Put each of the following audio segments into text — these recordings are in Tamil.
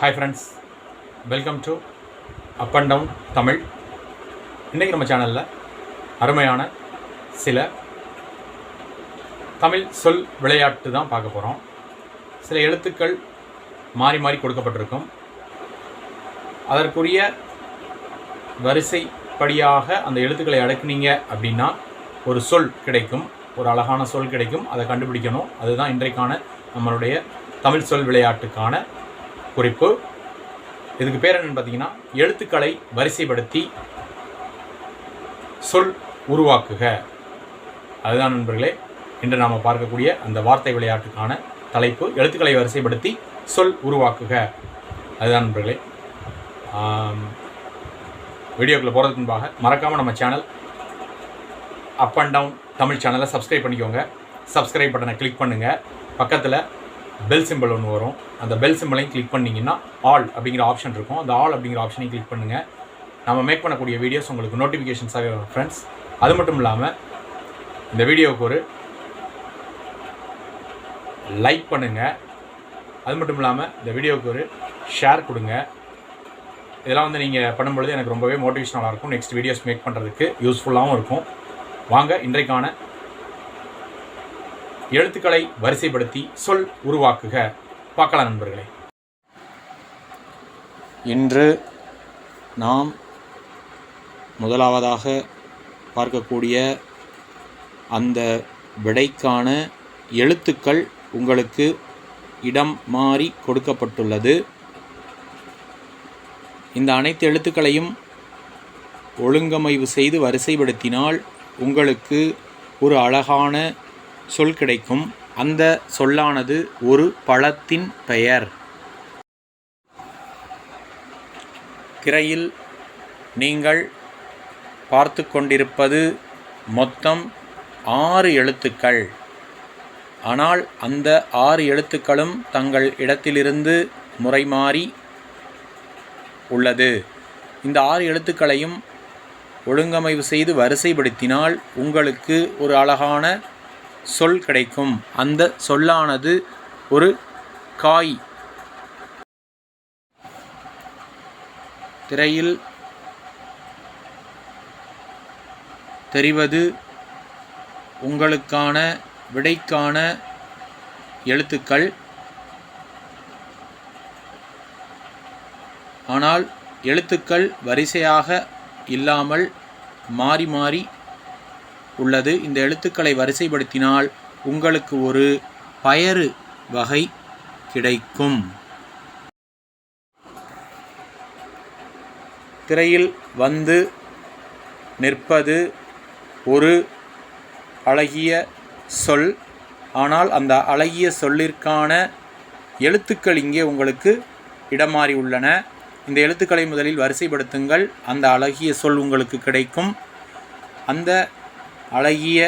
Hi friends, welcome to up and down Tamil. இன்றைக்கி நம்ம சேனலில் அருமையான சில தமிழ் சொல் விளையாட்டு தான் பார்க்க போகிறோம். சில எழுத்துக்கள் மாறி மாறி கொடுக்கப்பட்டிருக்கும். அதற்குரிய வரிசைப்படியாக அந்த எழுத்துக்களை அடக்குனீங்க அப்படின்னா ஒரு சொல் கிடைக்கும், ஒரு அழகான சொல் கிடைக்கும். அதை கண்டுபிடிக்கணும். அதுதான் இன்றைக்கான நம்மளுடைய தமிழ் சொல் விளையாட்டுக்கான குறிப்பு. இதுக்கு பேர் என்னன்னு பார்த்தீங்கன்னா, எழுத்துக்களை வரிசைப்படுத்தி சொல் உருவாக்குக. அதுதான் நண்பர்களே இன்று நாம் பார்க்கக்கூடிய அந்த வார்த்தை விளையாட்டுக்கான தலைப்பு. எழுத்துக்களை வரிசைப்படுத்தி சொல் உருவாக்குக. அதுதான் நண்பர்களே. வீடியோக்குள்ளே போகிறதுக்கு முன்பாக மறக்காமல் நம்ம channel up and down Tamil சேனலை சப்ஸ்கிரைப் பண்ணிக்கோங்க. சப்ஸ்கிரைப் பட்டனை கிளிக் பண்ணுங்கள். பக்கத்தில் பெல் சிம்பிள் ஒன்று வரும். அந்த பெல் சிம்பிளையும் கிளிக் பண்ணிங்கன்னா ஆல் அப்படிங்கிற ஆப்ஷன் இருக்கும். அந்த ஆல் அப்படிங்கிற ஆப்ஷனையும் கிளிக் பண்ணுங்கள். நம்ம மேக் பண்ணக்கூடிய வீடியோஸ் உங்களுக்கு நோட்டிஃபிகேஷன்ஸாக வரும் ஃப்ரெண்ட்ஸ். அது மட்டும் இல்லாமல் இந்த வீடியோவுக்கு ஒரு லைக் பண்ணுங்கள். அது மட்டும் இல்லாமல் இந்த வீடியோவுக்கு ஒரு ஷேர் கொடுங்க. இதெல்லாம் நீங்கள் பண்ணும்பொழுது எனக்கு ரொம்பவே மோட்டிவேஷனலாக இருக்கும். நெக்ஸ்ட் வீடியோஸ் மேக் பண்ணுறதுக்கு யூஸ்ஃபுல்லாகவும் இருக்கும். வாங்க இன்றைக்கான எழுத்துக்களை வரிசைப்படுத்தி சொல் உருவாக்குக பார்க்கலாம் நண்பர்களே. இன்று நாம் முதலாவதாக பார்க்கக்கூடிய அந்த விடைக்கான எழுத்துக்கள் உங்களுக்கு இடம் மாறி கொடுக்கப்பட்டுள்ளது. இந்த அனைத்து எழுத்துக்களையும் ஒழுங்கமைவு செய்து வரிசைப்படுத்தினால் உங்களுக்கு ஒரு அழகான சொல் கிடைக்கும். அந்த சொல்லானது ஒரு பழத்தின் பெயர். திரையில் நீங்கள் பார்த்து கொண்டிருப்பது மொத்தம் 6 எழுத்துக்கள். ஆனால் அந்த 6 எழுத்துக்களும் தங்கள் இடத்திலிருந்து முறை மாறி உள்ளது. இந்த 6 எழுத்துக்களையும் ஒழுங்கமைவு செய்து வரிசைப்படுத்தினால் உங்களுக்கு ஒரு அழகான சொல் கிடைக்கும். அந்த சொல்லானது ஒரு காய். திரையில் தெரிவது உங்களுக்கான விடைக்கான எழுத்துக்கள். ஆனால் எழுத்துக்கள் வரிசையாக இல்லாமல் மாறி மாறி உள்ளது. இந்த எழுத்துக்களை வரிசைப்படுத்தினால் உங்களுக்கு ஒரு பயறு வகை கிடைக்கும். திரையில் வந்து நிற்பது ஒரு அழகிய சொல். ஆனால் அந்த அழகிய சொல்லிற்கான எழுத்துக்கள் இங்கே உங்களுக்கு இடமாறி உள்ளன. இந்த எழுத்துக்களை முதலில் வரிசைப்படுத்துங்கள். அந்த அழகிய சொல் உங்களுக்கு கிடைக்கும். அந்த அழகிய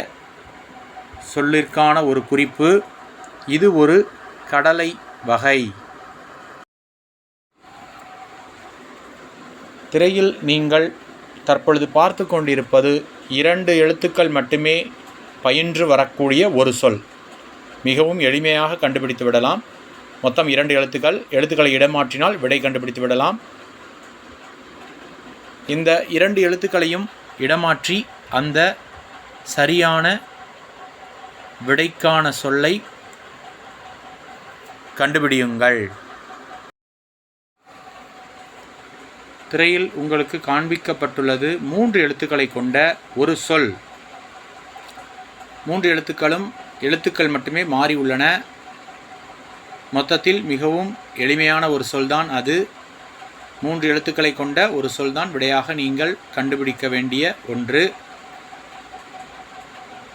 சொல்லிற்கான ஒரு குறிப்பு. இது ஒரு கடலை வகை. திரையில் நீங்கள் தற்பொழுது பார்த்து கொண்டிருப்பது 2 எழுத்துக்கள் மட்டுமே பயின்று வரக்கூடிய ஒரு சொல். மிகவும் எளிமையாக கண்டுபிடித்து விடலாம். மொத்தம் 2 எழுத்துக்களை இடமாற்றினால் விடை கண்டுபிடித்து விடலாம். இந்த 2 எழுத்துக்களையும் இடமாற்றி அந்த சரியான விடைக்கான சொல்லை கண்டுபிடியுங்கள். திரையில் உங்களுக்கு காண்பிக்கப்பட்டுள்ளது 3 எழுத்துக்களை கொண்ட ஒரு சொல். 3 எழுத்துக்கள் மட்டுமே மாறி உள்ளன. மொத்தத்தில் மிகவும் எளிமையான ஒரு சொல்தான் அது. 3 எழுத்துக்களை கொண்ட ஒரு சொல்தான் விடையாக நீங்கள் கண்டுபிடிக்க வேண்டிய ஒன்று.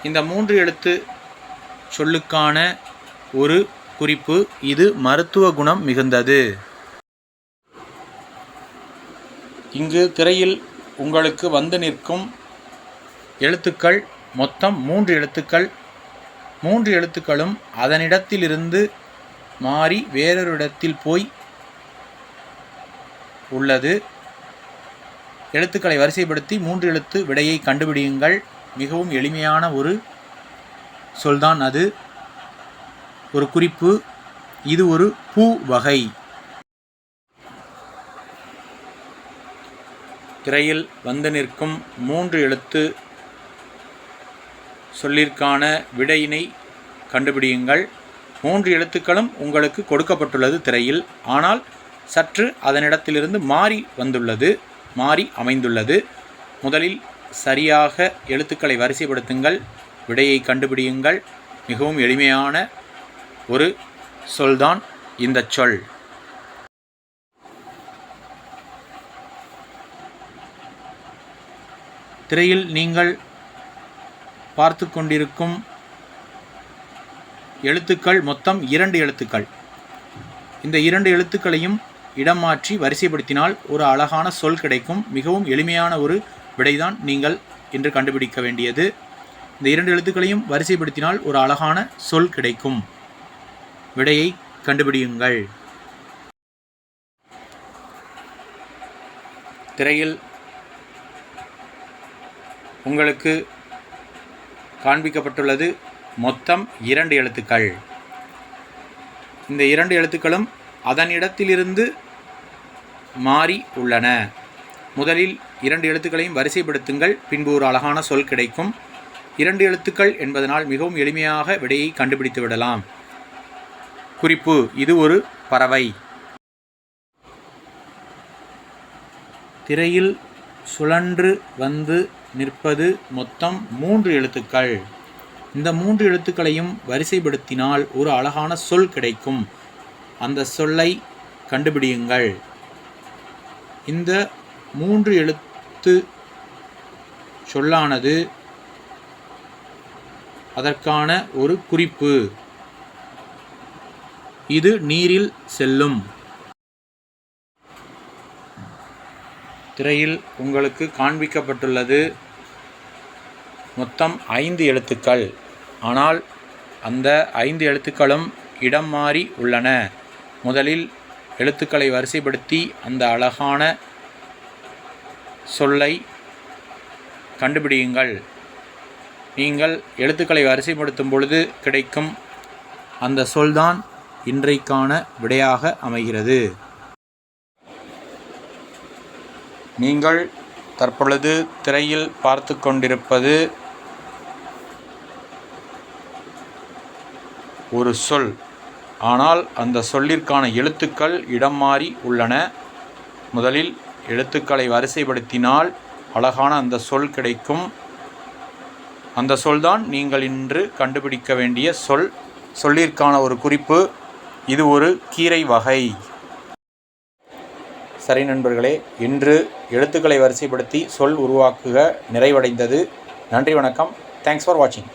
இந்த 3 எழுத்து சொல்லுக்கான ஒரு குறிப்பு. இது மருத்துவ குணம் மிகுந்தது. இங்கு திரையில் உங்களுக்கு வந்து நிற்கும் எழுத்துக்கள் மொத்தம் 3 எழுத்துக்கள். 3 எழுத்துக்களும் அதனிடத்திலிருந்து மாறி வேறொரு இடத்தில் போய் உள்ளது. எழுத்துக்களை வரிசைப்படுத்தி 3 எழுத்து விடையை கண்டுபிடியுங்கள். மிகவும் எளிமையான ஒரு சொல்தான் அது. ஒரு குறிப்பு. இது ஒரு பூ வகை. திரையில் வந்து நிற்கும் 3 எழுத்து சொல்லிற்கான விடையினை கண்டுபிடியுங்கள். 3 எழுத்துக்களும் உங்களுக்கு கொடுக்கப்பட்டுள்ளது திரையில். ஆனால் சற்று அதனிடத்திலிருந்து மாறி அமைந்துள்ளது. முதலில் சரியாக எழுத்துக்களை வரிசைப்படுத்துங்கள், விடையை கண்டுபிடியுங்கள். மிகவும் எளிமையான ஒரு சொல்தான் இந்த சொல். திரையில் நீங்கள் பார்த்து கொண்டிருக்கும் எழுத்துக்கள் மொத்தம் 2 எழுத்துக்கள். இந்த 2 எழுத்துக்களையும் இடம் மாற்றி வரிசைப்படுத்தினால் ஒரு அழகான சொல் கிடைக்கும். மிகவும் எளிமையான ஒரு விடைதான் நீங்கள் இன்று கண்டுபிடிக்க வேண்டியது. இந்த 2 எழுத்துக்களையும் வரிசைப்படுத்தினால் ஒரு அழகான சொல் கிடைக்கும். விடையை கண்டுபிடியுங்கள். திரையில் உங்களுக்கு காண்பிக்கப்பட்டுள்ளது மொத்தம் 2 எழுத்துக்கள். இந்த 2 எழுத்துக்களும் அதனிடத்திலிருந்து மாறி உள்ளன. முதலில் 2 எழுத்துக்களையும் வரிசைப்படுத்துங்கள், பின்பு ஒரு அழகான சொல் கிடைக்கும். 2 எழுத்துக்கள் என்பதனால் மிகவும் எளிமையாக விடையை கண்டுபிடித்து விடலாம். குறிப்பு: இது ஒரு பறவை. திரையில் சுழன்று வந்து நிற்பது மொத்தம் 3 எழுத்துக்கள். இந்த 3 எழுத்துக்களையும் வரிசைப்படுத்தினால் ஒரு அழகான சொல் கிடைக்கும். அந்த சொல்லை கண்டுபிடியுங்கள். இந்த 3 எழுத்து சொல்லானது அதற்கான ஒரு குறிப்பு. இது நீரில் செல்லும். திரையில் உங்களுக்கு காண்பிக்கப்பட்டுள்ளது மொத்தம் 5 எழுத்துக்கள். ஆனால் அந்த 5 எழுத்துக்களும் இடம் மாறி உள்ளன. முதலில் எழுத்துக்களை வரிசைப்படுத்தி அந்த அழகான சொல்லை கண்டுபிடியுங்கள். நீங்கள் எழுத்துக்களை வரிசைப்படுத்தும் பொழுது கிடைக்கும் அந்த சொல்தான் இன்றைக்கான விடையாக அமைகிறது. நீங்கள் தற்பொழுது திரையில் பார்த்து கொண்டிருப்பது ஒரு சொல். ஆனால் அந்த சொல்லிற்கான எழுத்துக்கள் இடம் மாறி உள்ளன. முதலில் எழுத்துக்களை வரிசைப்படுத்தினால் அழகான அந்த சொல் கிடைக்கும். அந்த சொல்தான் நீங்கள் இன்று கண்டுபிடிக்க வேண்டிய சொல். சொல்லிற்கான ஒரு குறிப்பு: இது ஒரு கீரை வகை. சரி நண்பர்களே, இன்று எழுத்துக்களை வரிசைப்படுத்தி சொல் உருவாக்குக நிறைவடைந்தது. நன்றி, வணக்கம். தேங்க்ஸ் ஃபார் வாட்சிங்.